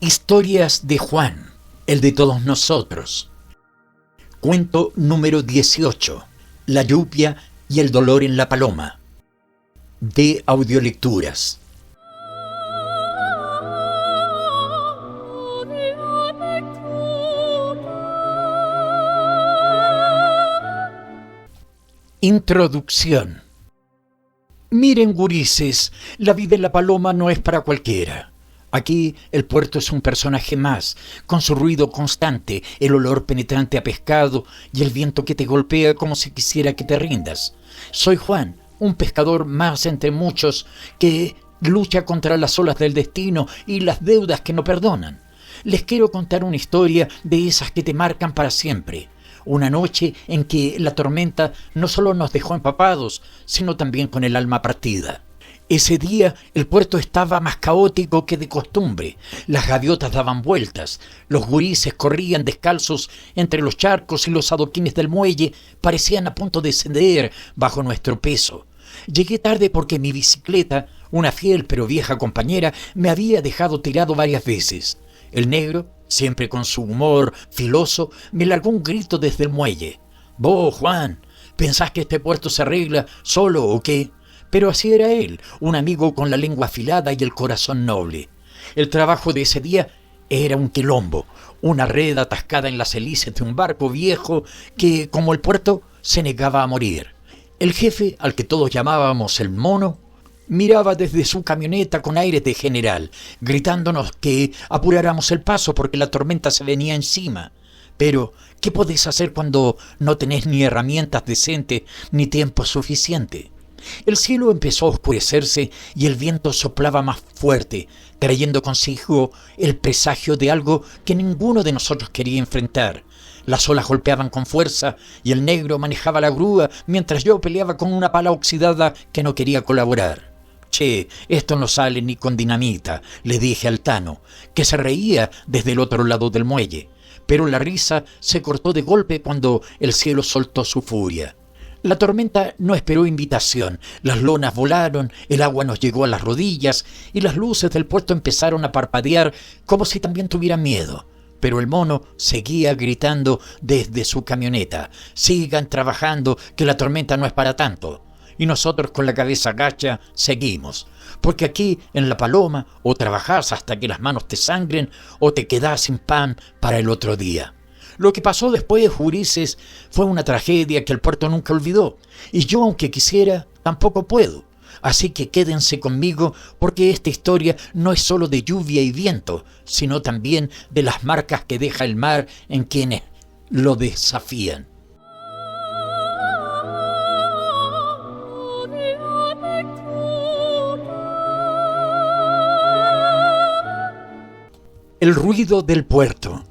Historias de Juan, el de todos nosotros. Cuento número 18. La lluvia y el dolor en la paloma. De Audiolecturas. Introducción. Miren, gurises, la vida en la paloma no es para cualquiera. Aquí el puerto es un personaje más, con su ruido constante, el olor penetrante a pescado y el viento que te golpea como si quisiera que te rindas. Soy Juan, un pescador más entre muchos que lucha contra las olas del destino y las deudas que no perdonan. Les quiero contar una historia de esas que te marcan para siempre. Una noche en que la tormenta no solo nos dejó empapados, sino también con el alma partida. Ese día el puerto estaba más caótico que de costumbre. Las gaviotas daban vueltas, los gurises corrían descalzos entre los charcos y los adoquines del muelle parecían a punto de ceder bajo nuestro peso. Llegué tarde porque mi bicicleta, una fiel pero vieja compañera, me había dejado tirado varias veces. El negro, siempre con su humor filoso, me largó un grito desde el muelle. «Vos, Juan, ¿pensás que este puerto se arregla solo o qué?» Pero así era él, un amigo con la lengua afilada y el corazón noble. El trabajo de ese día era un quilombo, una red atascada en las hélices de un barco viejo que, como el puerto, se negaba a morir. El jefe, al que todos llamábamos el mono, miraba desde su camioneta con aires de general, gritándonos que apuráramos el paso porque la tormenta se venía encima. Pero, ¿qué podés hacer cuando no tenés ni herramientas decentes ni tiempo suficiente? El cielo empezó a oscurecerse y el viento soplaba más fuerte, trayendo consigo el presagio de algo que ninguno de nosotros quería enfrentar. Las olas golpeaban con fuerza y el negro manejaba la grúa mientras yo peleaba con una pala oxidada que no quería colaborar. «Che, esto no sale ni con dinamita», le dije al Tano, que se reía desde el otro lado del muelle. Pero la risa se cortó de golpe cuando el cielo soltó su furia. La tormenta no esperó invitación, las lonas volaron, el agua nos llegó a las rodillas y las luces del puerto empezaron a parpadear como si también tuvieran miedo. Pero el mono seguía gritando desde su camioneta: «Sigan trabajando, que la tormenta no es para tanto». Y nosotros con la cabeza gacha seguimos, porque aquí en la paloma o trabajás hasta que las manos te sangren o te quedás sin pan para el otro día. Lo que pasó después, gurises, fue una tragedia que el puerto nunca olvidó, y yo, aunque quisiera, tampoco puedo. Así que quédense conmigo, porque esta historia no es solo de lluvia y viento, sino también de las marcas que deja el mar en quienes lo desafían. El ruido del puerto.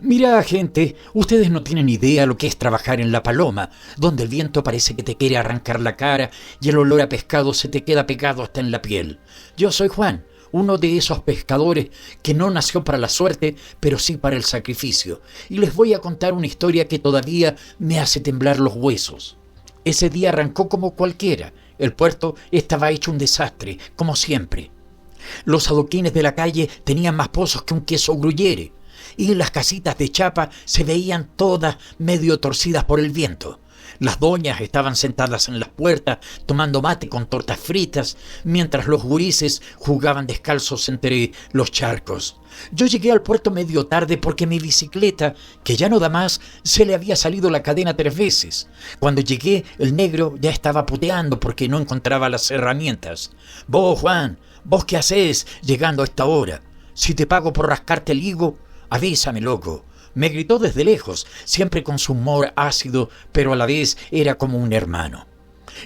Mirá, gente, ustedes no tienen idea lo que es trabajar en la paloma, donde el viento parece que te quiere arrancar la cara y el olor a pescado se te queda pegado hasta en la piel. Yo soy Juan, uno de esos pescadores que no nació para la suerte, pero sí para el sacrificio, y les voy a contar una historia que todavía me hace temblar los huesos. Ese día arrancó como cualquiera. El puerto estaba hecho un desastre, como siempre. Los adoquines de la calle tenían más pozos que un queso gruyere, y las casitas de chapa se veían todas medio torcidas por el viento. Las doñas estaban sentadas en las puertas tomando mate con tortas fritas, mientras los gurises jugaban descalzos entre los charcos. Yo llegué al puerto medio tarde porque mi bicicleta, que ya no da más, se le había salido la cadena 3 veces. Cuando llegué, el negro ya estaba puteando porque no encontraba las herramientas. «Vos, Juan, ¿vos qué hacés llegando a esta hora? Si te pago por rascarte el higo, avísame, loco», me gritó desde lejos, siempre con su humor ácido, pero a la vez era como un hermano.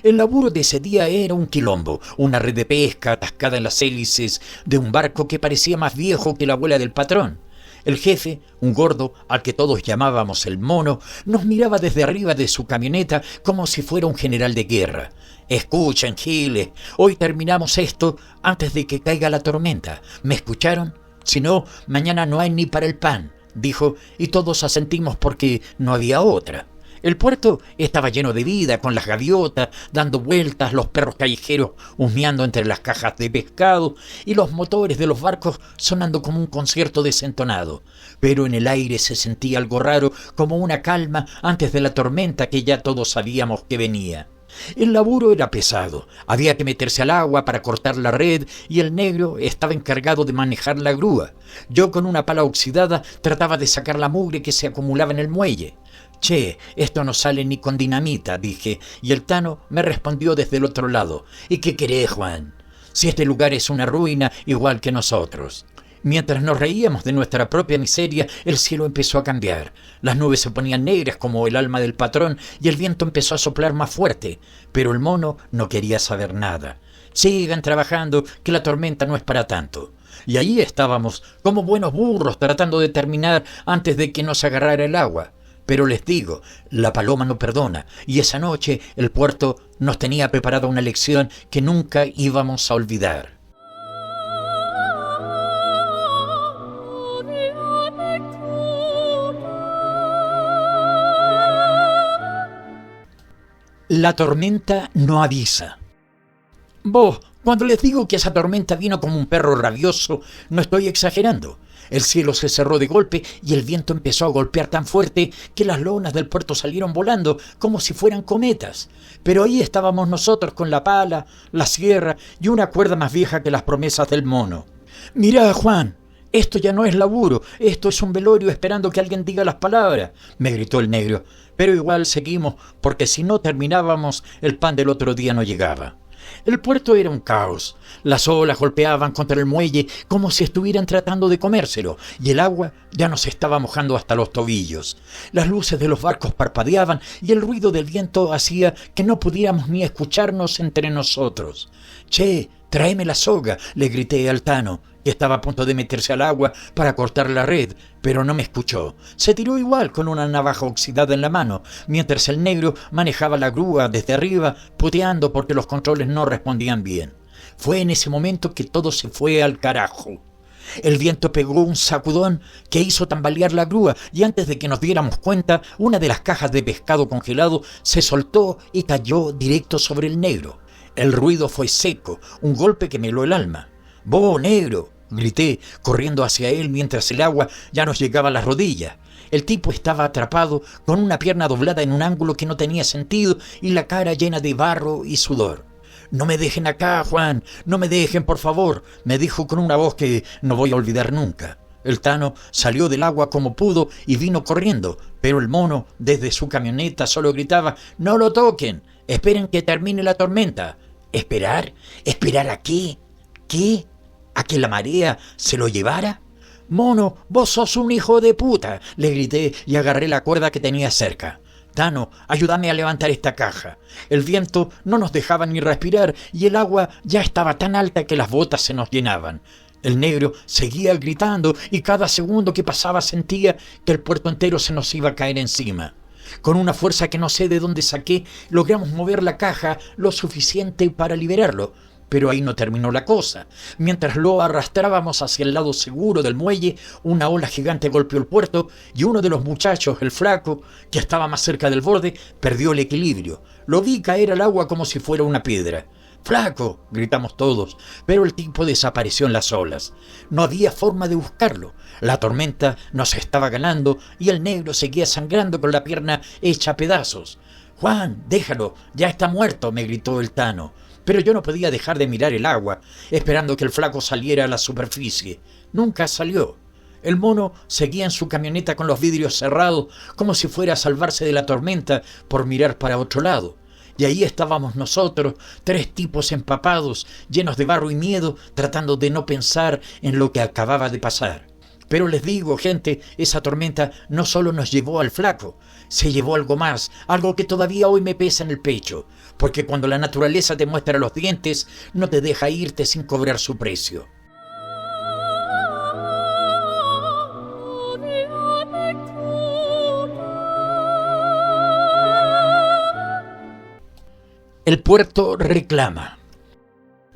El laburo de ese día era un quilombo, una red de pesca atascada en las hélices de un barco que parecía más viejo que la abuela del patrón. El jefe, un gordo al que todos llamábamos el mono, nos miraba desde arriba de su camioneta como si fuera un general de guerra. «Escuchen, giles, hoy terminamos esto antes de que caiga la tormenta. ¿Me escucharon? Si no, mañana no hay ni para el pan», dijo, y todos asentimos porque no había otra. El puerto estaba lleno de vida, con las gaviotas dando vueltas, los perros callejeros husmeando entre las cajas de pescado y los motores de los barcos sonando como un concierto desentonado. Pero en el aire se sentía algo raro, como una calma antes de la tormenta que ya todos sabíamos que venía. El laburo era pesado, había que meterse al agua para cortar la red y el negro estaba encargado de manejar la grúa. Yo con una pala oxidada trataba de sacar la mugre que se acumulaba en el muelle. «Che, esto no sale ni con dinamita», dije, y el Tano me respondió desde el otro lado. «¿Y qué querés, Juan? Si este lugar es una ruina igual que nosotros». Mientras nos reíamos de nuestra propia miseria, el cielo empezó a cambiar. Las nubes se ponían negras como el alma del patrón y el viento empezó a soplar más fuerte. Pero el mono no quería saber nada. «Sigan trabajando, que la tormenta no es para tanto». Y allí estábamos, como buenos burros, tratando de terminar antes de que nos agarrara el agua. Pero les digo, la paloma no perdona, y esa noche el puerto nos tenía preparada una lección que nunca íbamos a olvidar. La tormenta no avisa. Vos, cuando les digo que esa tormenta vino como un perro rabioso, no estoy exagerando. El cielo se cerró de golpe y el viento empezó a golpear tan fuerte que las lonas del puerto salieron volando como si fueran cometas. Pero ahí estábamos nosotros con la pala, la sierra y una cuerda más vieja que las promesas del mono. «Mirá, Juan, esto ya no es laburo, esto es un velorio esperando que alguien diga las palabras», me gritó el negro. Pero igual seguimos, porque si no terminábamos, el pan del otro día no llegaba. El puerto era un caos. Las olas golpeaban contra el muelle como si estuvieran tratando de comérselo, y el agua ya nos estaba mojando hasta los tobillos. Las luces de los barcos parpadeaban y el ruido del viento hacía que no pudiéramos ni escucharnos entre nosotros. «Che, tráeme la soga», le grité al Tano, que estaba a punto de meterse al agua para cortar la red, pero no me escuchó. Se tiró igual con una navaja oxidada en la mano, mientras el negro manejaba la grúa desde arriba, puteando porque los controles no respondían bien. Fue en ese momento que todo se fue al carajo. El viento pegó un sacudón que hizo tambalear la grúa y antes de que nos diéramos cuenta, una de las cajas de pescado congelado se soltó y cayó directo sobre el negro. El ruido fue seco, un golpe que me heló el alma. «¡Vos, negro!», grité, corriendo hacia él mientras el agua ya nos llegaba a las rodillas. El tipo estaba atrapado, con una pierna doblada en un ángulo que no tenía sentido y la cara llena de barro y sudor. «No me dejen acá, Juan, no me dejen, por favor», me dijo con una voz que no voy a olvidar nunca. El Tano salió del agua como pudo y vino corriendo, pero el mono, desde su camioneta, solo gritaba: «¡No lo toquen! ¡Esperen que termine la tormenta!». ¿Esperar? ¿Esperar a qué? ¿Qué? ¿A que la marea se lo llevara? «Mono, vos sos un hijo de puta», le grité y agarré la cuerda que tenía cerca. «Tano, ayúdame a levantar esta caja». El viento no nos dejaba ni respirar y el agua ya estaba tan alta que las botas se nos llenaban. El negro seguía gritando y cada segundo que pasaba sentía que el puerto entero se nos iba a caer encima. Con una fuerza que no sé de dónde saqué, logramos mover la caja lo suficiente para liberarlo. Pero ahí no terminó la cosa. Mientras lo arrastrábamos hacia el lado seguro del muelle, una ola gigante golpeó el puerto y uno de los muchachos, el flaco, que estaba más cerca del borde, perdió el equilibrio. Lo vi caer al agua como si fuera una piedra. «¡Flaco!», gritamos todos, pero el tipo desapareció en las olas. No había forma de buscarlo. La tormenta nos estaba ganando y el negro seguía sangrando con la pierna hecha a pedazos. «Juan, déjalo, ya está muerto», me gritó el Tano. Pero yo no podía dejar de mirar el agua, esperando que el flaco saliera a la superficie. Nunca salió. El mono seguía en su camioneta con los vidrios cerrados, como si fuera a salvarse de la tormenta por mirar para otro lado. Y ahí estábamos nosotros, 3 tipos empapados, llenos de barro y miedo, tratando de no pensar en lo que acababa de pasar. Pero les digo, gente, esa tormenta no solo nos llevó al flaco, se llevó algo más, algo que todavía hoy me pesa en el pecho, porque cuando la naturaleza te muestra los dientes, no te deja irte sin cobrar su precio. El puerto reclama.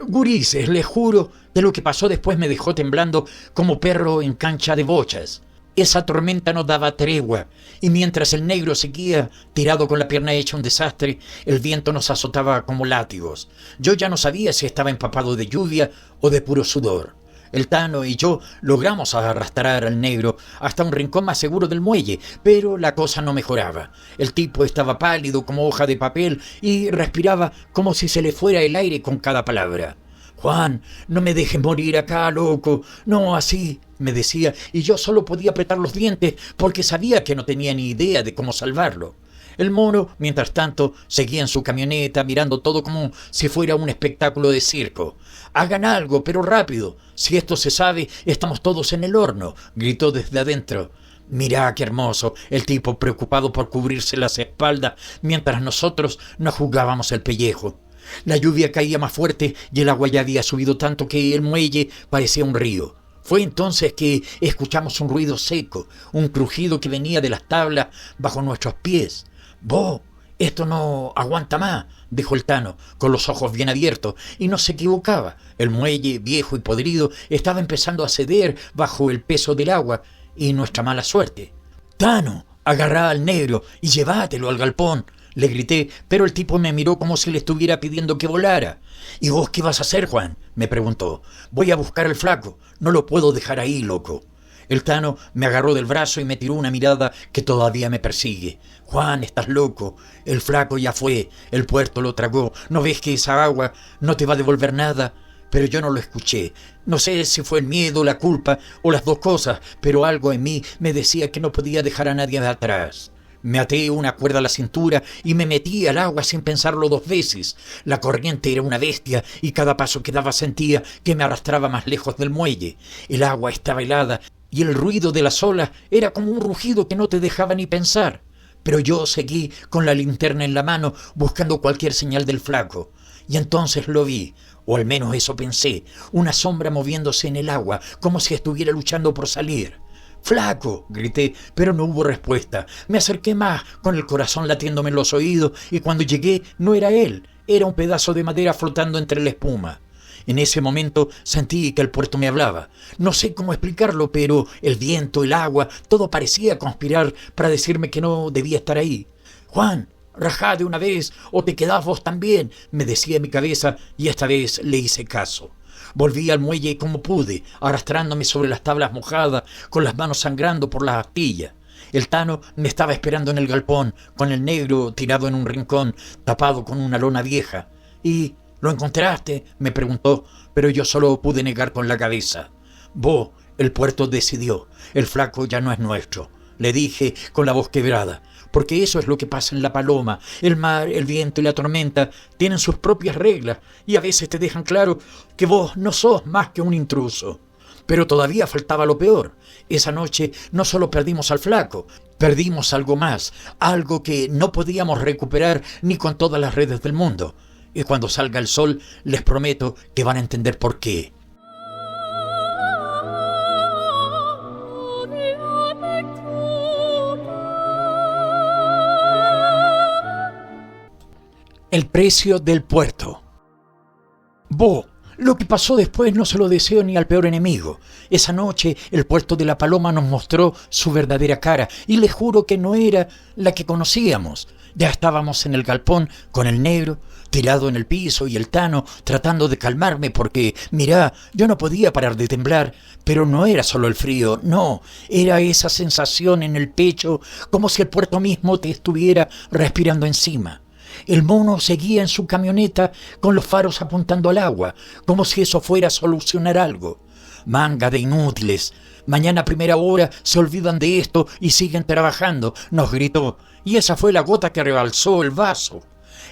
Gurises, les juro que lo que pasó después me dejó temblando como perro en cancha de bochas. Esa tormenta no daba tregua, y mientras el negro seguía tirado con la pierna hecha un desastre, el viento nos azotaba como látigos. Yo ya no sabía si estaba empapado de lluvia o de puro sudor. El Tano y yo logramos arrastrar al negro hasta un rincón más seguro del muelle, pero la cosa no mejoraba. El tipo estaba pálido como hoja de papel y respiraba como si se le fuera el aire con cada palabra. «Juan, no me dejes morir acá, loco. No así», me decía, y yo solo podía apretar los dientes porque sabía que no tenía ni idea de cómo salvarlo. El mono, mientras tanto, seguía en su camioneta mirando todo como si fuera un espectáculo de circo. «Hagan algo, pero rápido. Si esto se sabe, estamos todos en el horno», gritó desde adentro. «Mirá qué hermoso», el tipo preocupado por cubrirse las espaldas mientras nosotros nos jugábamos el pellejo. La lluvia caía más fuerte y el agua ya había subido tanto que el muelle parecía un río. Fue entonces que escuchamos un ruido seco, un crujido que venía de las tablas bajo nuestros pies. «Vos, esto no aguanta más», dijo el Tano, con los ojos bien abiertos, y no se equivocaba. El muelle, viejo y podrido, estaba empezando a ceder bajo el peso del agua y nuestra mala suerte. «Tano, agarrá al negro y llévatelo al galpón», le grité, pero el tipo me miró como si le estuviera pidiendo que volara. «¿Y vos qué vas a hacer, Juan?», me preguntó. «Voy a buscar al flaco. No lo puedo dejar ahí, loco». El Tano me agarró del brazo y me tiró una mirada que todavía me persigue. «Juan, estás loco. El flaco ya fue. El puerto lo tragó. ¿No ves que esa agua no te va a devolver nada?» Pero yo no lo escuché. No sé si fue el miedo, la culpa o las dos cosas, pero algo en mí me decía que no podía dejar a nadie atrás. Me até una cuerda a la cintura y me metí al agua sin pensarlo dos veces. La corriente era una bestia y cada paso que daba sentía que me arrastraba más lejos del muelle. El agua estaba helada y el ruido de las olas era como un rugido que no te dejaba ni pensar. Pero yo seguí con la linterna en la mano buscando cualquier señal del flaco. Y entonces lo vi, o al menos eso pensé, una sombra moviéndose en el agua como si estuviera luchando por salir. «¡Flaco!», grité, pero no hubo respuesta. Me acerqué más, con el corazón latiéndome en los oídos, y cuando llegué no era él, era un pedazo de madera flotando entre la espuma. En ese momento sentí que el puerto me hablaba. No sé cómo explicarlo, pero el viento, el agua, todo parecía conspirar para decirme que no debía estar ahí. «Juan, rajá de una vez, o te quedás vos también», me decía en mi cabeza, y esta vez le hice caso. Volví al muelle como pude, arrastrándome sobre las tablas mojadas, con las manos sangrando por las astillas. El Tano me estaba esperando en el galpón, con el negro tirado en un rincón, tapado con una lona vieja. «¿Y lo encontraste?», me preguntó, pero yo solo pude negar con la cabeza. «Vos, el puerto decidió, el flaco ya no es nuestro», le dije con la voz quebrada, porque eso es lo que pasa en La Paloma. El mar, el viento y la tormenta tienen sus propias reglas y a veces te dejan claro que vos no sos más que un intruso. Pero todavía faltaba lo peor. Esa noche no solo perdimos al flaco, perdimos algo más, algo que no podíamos recuperar ni con todas las redes del mundo. Y cuando salga el sol les prometo que van a entender por qué. El precio del puerto. «Vos, lo que pasó después no se lo deseo ni al peor enemigo. Esa noche el puerto de La Paloma nos mostró su verdadera cara y les juro que no era la que conocíamos. Ya estábamos en el galpón con el negro, tirado en el piso, y el Tano tratando de calmarme porque, mirá, yo no podía parar de temblar, pero no era solo el frío, no, era esa sensación en el pecho como si el puerto mismo te estuviera respirando encima. El mono seguía en su camioneta con los faros apuntando al agua, como si eso fuera a solucionar algo. «Manga de inútiles, mañana a primera hora se olvidan de esto y siguen trabajando», nos gritó, y esa fue la gota que rebalsó el vaso.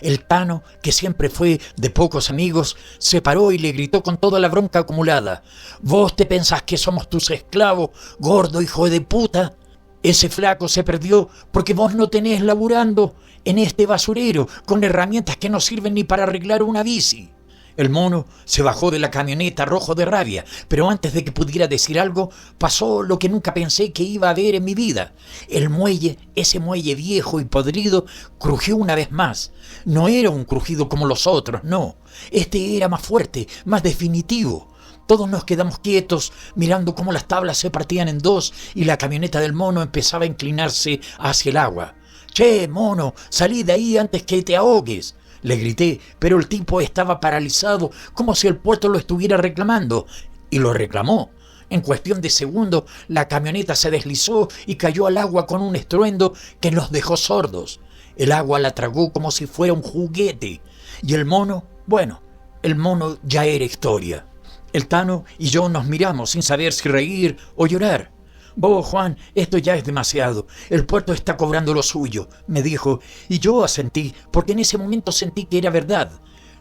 El Tano, que siempre fue de pocos amigos, se paró y le gritó con toda la bronca acumulada: «¿Vos te pensás que somos tus esclavos, gordo hijo de puta? Ese flaco se perdió porque vos no tenés laburando en este basurero con herramientas que no sirven ni para arreglar una bici». El mono se bajó de la camioneta rojo de rabia, pero antes de que pudiera decir algo, pasó lo que nunca pensé que iba a ver en mi vida. El muelle, ese muelle viejo y podrido, crujió una vez más. No era un crujido como los otros, no. Este era más fuerte, más definitivo. Todos nos quedamos quietos, mirando cómo las tablas se partían en dos y la camioneta del mono empezaba a inclinarse hacia el agua. «Che, mono, salí de ahí antes que te ahogues», le grité, pero el tipo estaba paralizado, como si el puerto lo estuviera reclamando, y lo reclamó. En cuestión de segundos, la camioneta se deslizó y cayó al agua con un estruendo que nos dejó sordos. El agua la tragó como si fuera un juguete. Y el mono, bueno, el mono ya era historia. El Tano y yo nos miramos sin saber si reír o llorar. «Vos, Juan, esto ya es demasiado. El puerto está cobrando lo suyo», me dijo, y yo asentí, porque en ese momento sentí que era verdad.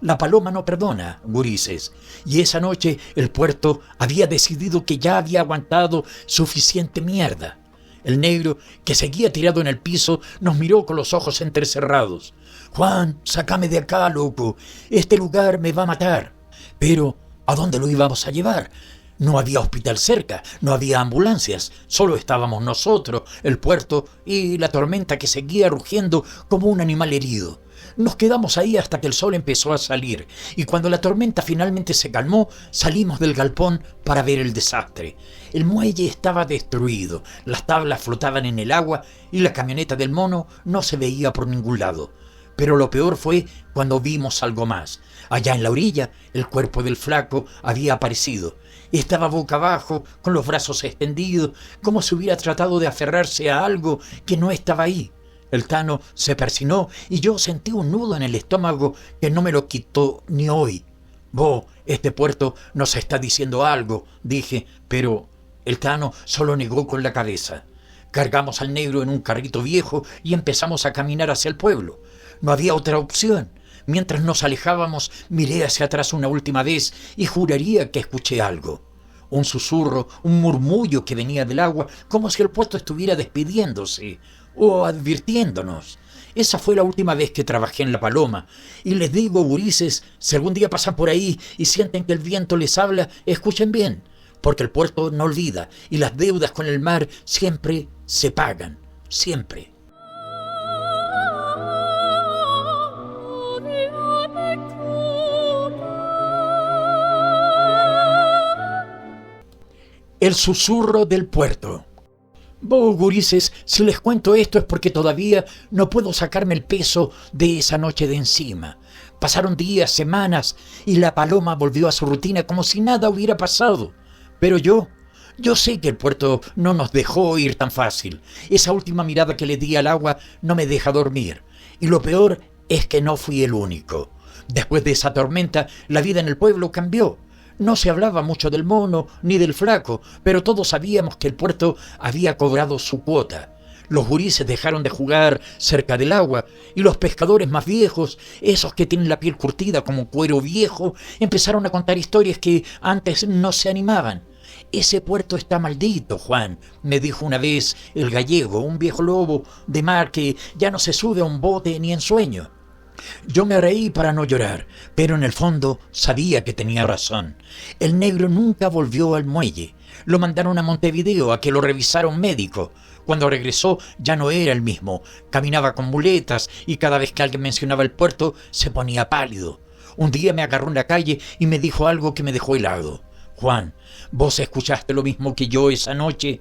La paloma no perdona, gurises, y esa noche el puerto había decidido que ya había aguantado suficiente mierda. El negro, que seguía tirado en el piso, nos miró con los ojos entrecerrados. «Juan, sácame de acá, loco. Este lugar me va a matar». Pero, ¿a dónde lo íbamos a llevar? No había hospital cerca, no había ambulancias, solo estábamos nosotros, el puerto y la tormenta que seguía rugiendo como un animal herido. Nos quedamos ahí hasta que el sol empezó a salir, y cuando la tormenta finalmente se calmó, salimos del galpón para ver el desastre. El muelle estaba destruido, las tablas flotaban en el agua y la camioneta del mono no se veía por ningún lado. Pero lo peor fue cuando vimos algo más. Allá en la orilla, el cuerpo del flaco había aparecido. Estaba boca abajo, con los brazos extendidos, como si hubiera tratado de aferrarse a algo que no estaba ahí. El Tano se persinó y yo sentí un nudo en el estómago que no me lo quitó ni hoy. «Vos, este puerto nos está diciendo algo», dije, pero el Tano solo negó con la cabeza. Cargamos al negro en un carrito viejo y empezamos a caminar hacia el pueblo. No había otra opción. Mientras nos alejábamos, miré hacia atrás una última vez y juraría que escuché algo. Un susurro, un murmullo que venía del agua, como si el puerto estuviera despidiéndose o advirtiéndonos. Esa fue la última vez que trabajé en La Paloma. Y les digo, gurises, si algún día pasan por ahí y sienten que el viento les habla, escuchen bien, porque el puerto no olvida y las deudas con el mar siempre se pagan, siempre. El susurro del puerto. Vos, gurises, si les cuento esto es porque todavía no puedo sacarme el peso de esa noche de encima. Pasaron días, semanas, y La Paloma volvió a su rutina como si nada hubiera pasado. Pero yo sé que el puerto no nos dejó ir tan fácil. Esa última mirada que le di al agua no me deja dormir. Y lo peor es que no fui el único. Después de esa tormenta, la vida en el pueblo cambió. No se hablaba mucho del mono ni del flaco, pero todos sabíamos que el puerto había cobrado su cuota. Los gurises dejaron de jugar cerca del agua y los pescadores más viejos, esos que tienen la piel curtida como cuero viejo, empezaron a contar historias que antes no se animaban. «Ese puerto está maldito, Juan», me dijo una vez el gallego, un viejo lobo de mar que ya no se sube a un bote ni en sueño. Yo me reí para no llorar, pero en el fondo sabía que tenía razón. El negro nunca volvió al muelle. Lo mandaron a Montevideo a que lo revisara un médico. Cuando regresó ya no era el mismo. Caminaba con muletas y cada vez que alguien mencionaba el puerto se ponía pálido. Un día me agarró en la calle y me dijo algo que me dejó helado. «Juan, ¿vos escuchaste lo mismo que yo esa noche?»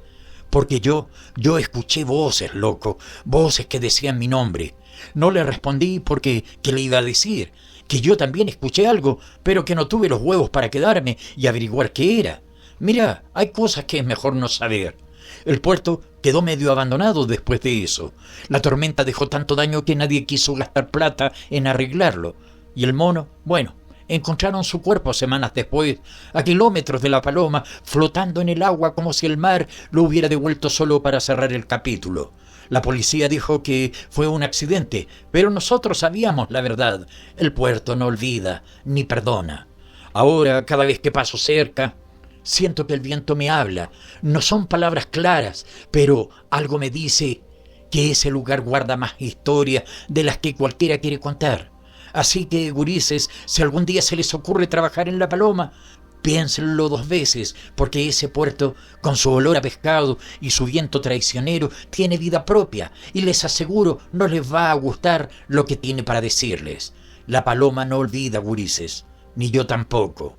Porque yo escuché voces, loco, voces que decían mi nombre. No le respondí porque, ¿qué le iba a decir? Que yo también escuché algo, pero que no tuve los huevos para quedarme y averiguar qué era. Mira, hay cosas que es mejor no saber. El puerto quedó medio abandonado después de eso. La tormenta dejó tanto daño que nadie quiso gastar plata en arreglarlo. Y el mono, bueno, encontraron su cuerpo semanas después, a kilómetros de La Paloma, flotando en el agua como si el mar lo hubiera devuelto solo para cerrar el capítulo. La policía dijo que fue un accidente, pero nosotros sabíamos la verdad. El puerto no olvida ni perdona. Ahora, cada vez que paso cerca, siento que el viento me habla. No son palabras claras, pero algo me dice que ese lugar guarda más historia de las que cualquiera quiere contar. Así que, gurises, si algún día se les ocurre trabajar en La Paloma, piénsenlo 2 veces, porque ese puerto, con su olor a pescado y su viento traicionero, tiene vida propia, y les aseguro no les va a gustar lo que tiene para decirles. La Paloma no olvida, gurises, ni yo tampoco.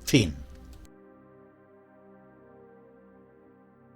Fin.